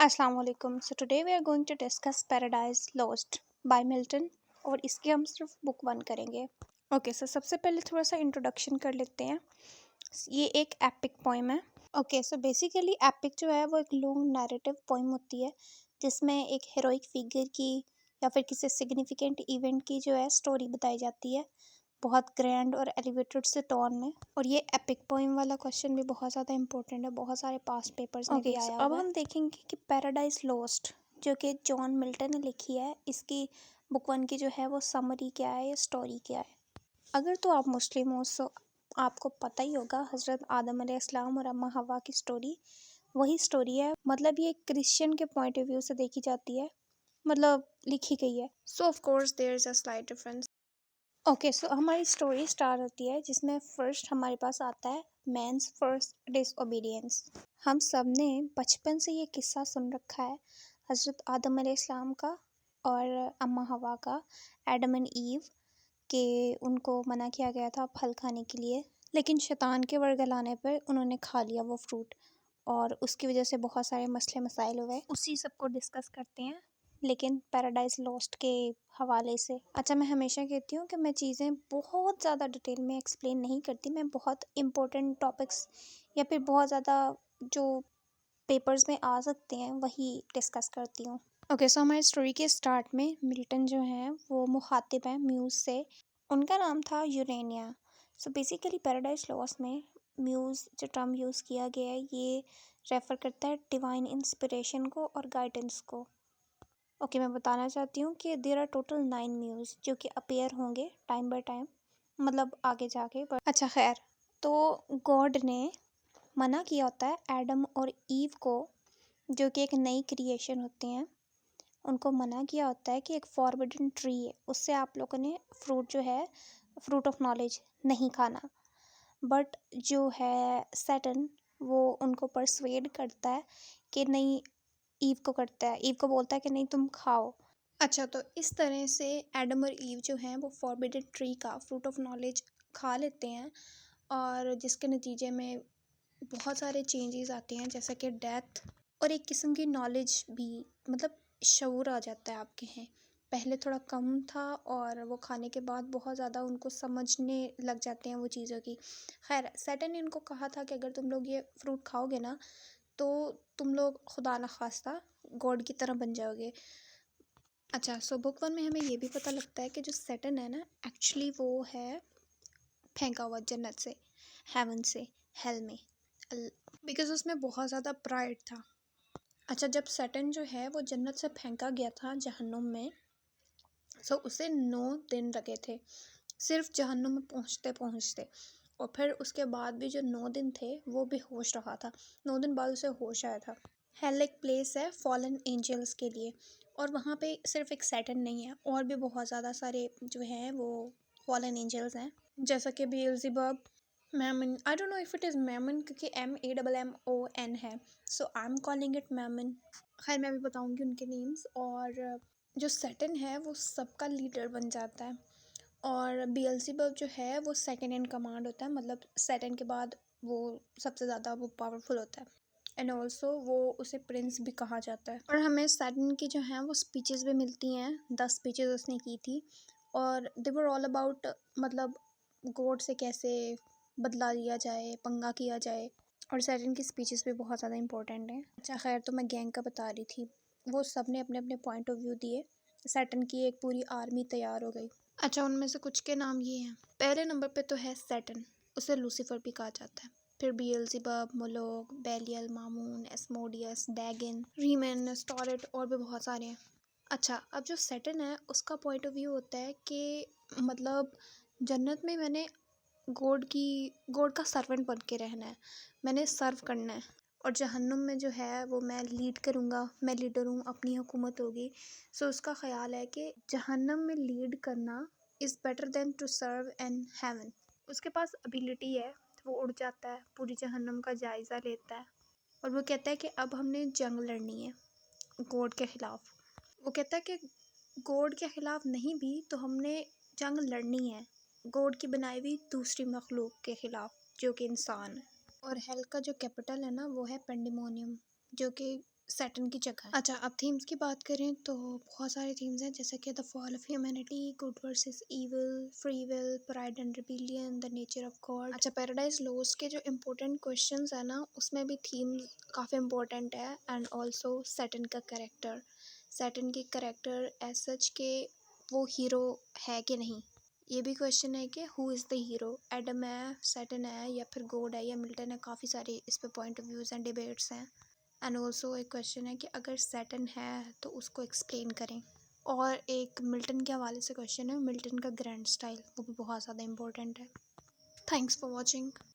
अस्सलाम वालेकुम। So today we are going to discuss Paradise Lost by Milton और इसकी हम सिर्फ बुक वन करेंगे। ओके, सो सबसे पहले थोड़ा सा इंट्रोडक्शन कर लेते हैं। ये एक एपिक पोइम है। ओके, सो बेसिकली एपिक जो है वो एक लॉन्ग नैरेटिव पोइम होती है जिसमें एक हीरोइक फिगर की या फिर किसी सिग्निफिकेंट इवेंट की जो है स्टोरी बताई जाती है, बहुत ग्रैंड और एलिवेटेड से टोन में। और ये एपिक पोइम वाला क्वेश्चन भी बहुत ज़्यादा इंपॉर्टेंट है, बहुत सारे पास्ट पेपर्स में भी आया हुआ है। अब हम देखेंगे कि पैराडाइज लॉस्ट जो कि जॉन मिल्टन ने लिखी है, इसकी बुक वन की जो है वो समरी क्या है या स्टोरी क्या है। अगर तो आप मुस्लिम हो सो आपको पता ही होगा हज़रत आदम अलैहिस्सलाम और अम्मा हवा की स्टोरी वही स्टोरी है। मतलब ये क्रिश्चियन के पॉइंट ऑफ व्यू से देखी जाती है, मतलब लिखी गई है। So of course there is a slight difference. Okay, so हमारी स्टोरी स्टार्ट होती है जिसमें फर्स्ट हमारे पास आता है मैंस फर्स्ट डिसओबीडियंस। हम सब ने बचपन से ये किस्सा सुन रखा है हज़रत आदम अलैहिस्सलाम का और अम्मा हवा का, एडम एंड ईव के उनको मना किया गया था फल खाने के लिए, लेकिन शैतान के वर्गलाने पर उन्होंने खा लिया वो फ्रूट और उसकी वजह से बहुत सारे मसले मसाइल हुए। उसी सब को डिस्कस करते हैं लेकिन पैराडाइज लॉस्ट के हवाले से। अच्छा, मैं हमेशा कहती हूँ कि मैं चीज़ें बहुत ज़्यादा डिटेल में एक्सप्लेन नहीं करती, मैं बहुत इंपॉर्टेंट टॉपिक्स या फिर बहुत ज़्यादा जो पेपर्स में आ सकते हैं वही डिस्कस करती हूँ। ओके, सो हमारी स्टोरी के स्टार्ट में मिल्टन जो हैं वो मुखातिब हैं म्यूज़ से। उनका नाम था Urania. So basically paradise lost में म्यूज़ जो टर्म यूज़ किया गया है ये रेफ़र करता है डिवाइन इंस्पिरेशन को और गाइडेंस को। ओके, मैं बताना चाहती हूँ कि देयर आर टोटल 9 म्यूज़ जो कि अपीयर होंगे टाइम बाय टाइम, मतलब आगे जाके। बट अच्छा खैर, तो गॉड ने मना किया होता है एडम और ईव को, जो कि एक नई क्रिएशन होते हैं, उनको मना किया होता है कि एक फॉरबिडन ट्री है, उससे आप लोगों ने फ्रूट जो है फ्रूट ऑफ नॉलेज नहीं खाना। बट जो है सैटर्न वो उनको परसुएड करता है कि नहीं, ईव को करता है, ईव को बोलता है कि नहीं तुम खाओ। अच्छा, तो इस तरह से एडम और ईव जो हैं वो फॉरबिडन ट्री का फ्रूट ऑफ नॉलेज खा लेते हैं और जिसके नतीजे में बहुत सारे चेंजेस आते हैं जैसा कि डेथ और एक किस्म की नॉलेज भी, मतलब शऊर आ जाता है आपके हैं। पहले थोड़ा कम था और वो खाने के बाद बहुत ज़्यादा उनको समझने लग जाते हैं वो चीज़ों की। खैर, सैटर्न ने उनको कहा था कि अगर तुम लोग ये फ्रूट खाओगे ना तो तुम लोग खुदा न खास्ता गॉड की तरह बन जाओगे। अच्छा, सो बुक वन में हमें ये भी पता लगता है कि जो सैटर्न है ना, एक्चुअली वो है फेंका हुआ जन्नत से, हेवन से, हेल में, बिकॉज उसमें बहुत ज़्यादा प्राइड था। अच्छा, जब सैटर्न जो है वो जन्नत से फेंका गया था जहन्नुम में, सो उसे 9 दिन लगे थे सिर्फ जहन्नुम में पहुंचते पहुंचते, और फिर उसके बाद भी जो 9 दिन थे वो बेहोश रहा था। 9 दिन बाद उसे होश आया था। हेल एक प्लेस है फॉलन एंजल्स के लिए, और वहाँ पे सिर्फ एक सैटर्न नहीं है, और भी बहुत ज़्यादा सारे जो हैं वो फॉलन एंजल्स हैं, जैसा कि Beelzebub, Mammon, I don't know if it is Mammon क्योंकि MAMMON है, so I am calling it Mammon. खैर, मैं भी बताऊंगी उनके नेम्स। और जो सैटर्न है वो सबका लीडर बन जाता है, और बेएल्ज़ेबब जो है वो सेकंड इन कमांड होता है, मतलब सैटर्न के बाद वो सबसे ज़्यादा वो पावरफुल होता है, एंड ऑल्सो वो उसे प्रिंस भी कहा जाता है। और हमें सैटर्न की जो हैं वो स्पीचेस भी मिलती हैं, 10 स्पीचेस उसने की थी, और दे वर ऑल अबाउट, मतलब गॉड से कैसे बदला लिया जाए, पंगा किया जाए, और सैटर्न की स्पीचेस भी बहुत ज़्यादा इंपॉर्टेंट हैं। अच्छा खैर, तो मैं गैंग का बता रही थी, वो सब ने अपने अपने पॉइंट ऑफ व्यू दिए, सैटर्न की एक पूरी आर्मी तैयार हो गई। अच्छा, उनमें से कुछ के नाम ये हैं। पहले नंबर पे तो है सैटर्न, उसे लूसीफर भी कहा जाता है। फिर बेएल्ज़ेबब, मोलोक, बेलियल, मामून, एस्मोडियस, डैगन, रीमन, स्टोरेट, और भी बहुत सारे हैं। अच्छा, अब जो सैटर्न है उसका पॉइंट ऑफ व्यू होता है कि मतलब जन्नत में मैंने गॉड का सर्वेंट बन के रहना है, मैंने सर्व करना है, और जहन्नुम में जो है वो मैं लीड करूँगा, मैं लीडर हूँ, अपनी हुकूमत होगी। सो उसका ख़्याल है कि जहन्नुम में लीड करना is better than to serve in heaven. उसके पास एबिलिटी है, वो उड़ जाता है, पूरी जहन्नुम का जायज़ा लेता है, और वो कहता है कि अब हमने जंग लड़नी है गॉड के ख़िलाफ़। वो कहता है कि गॉड के ख़िलाफ़ नहीं भी तो हमने जंग लड़नी है गॉड की बनाई हुई दूसरी मखलूक के ख़िलाफ़, जो कि इंसान है। और हेल का जो कैपिटल है ना वो है पेंडिमोनियम, जो कि सैटर्न की जगह है। अच्छा, अब थीम्स की बात करें तो बहुत सारे थीम्स हैं, जैसे कि the fall of humanity, good versus evil, free will, pride and rebellion, the nature of God. अच्छा, पैराडाइज लॉस्ट के जो इम्पोर्टेंट क्वेश्चंस है ना, उसमें भी थीम काफ़ी इम्पोर्टेंट है। एंड ऑल्सो सैटर्न का कैरेक्टर, सैटर्न की कैरेक्टर एज सच के वो हीरो है कि नहीं, ये भी क्वेश्चन है कि who is the hero, Adam है, सैटर्न है, या फिर गॉड है, या मिल्टन है। काफ़ी सारे इस पे point of views and debates हैं। एंड ऑल्सो एक क्वेश्चन है कि अगर सैटर्न है तो उसको एक्सप्लेन करें। और एक मिल्टन के हवाले से क्वेश्चन है, मिल्टन का ग्रैंड स्टाइल, वो भी बहुत ज़्यादा इंपॉर्टेंट है। Thanks for watching.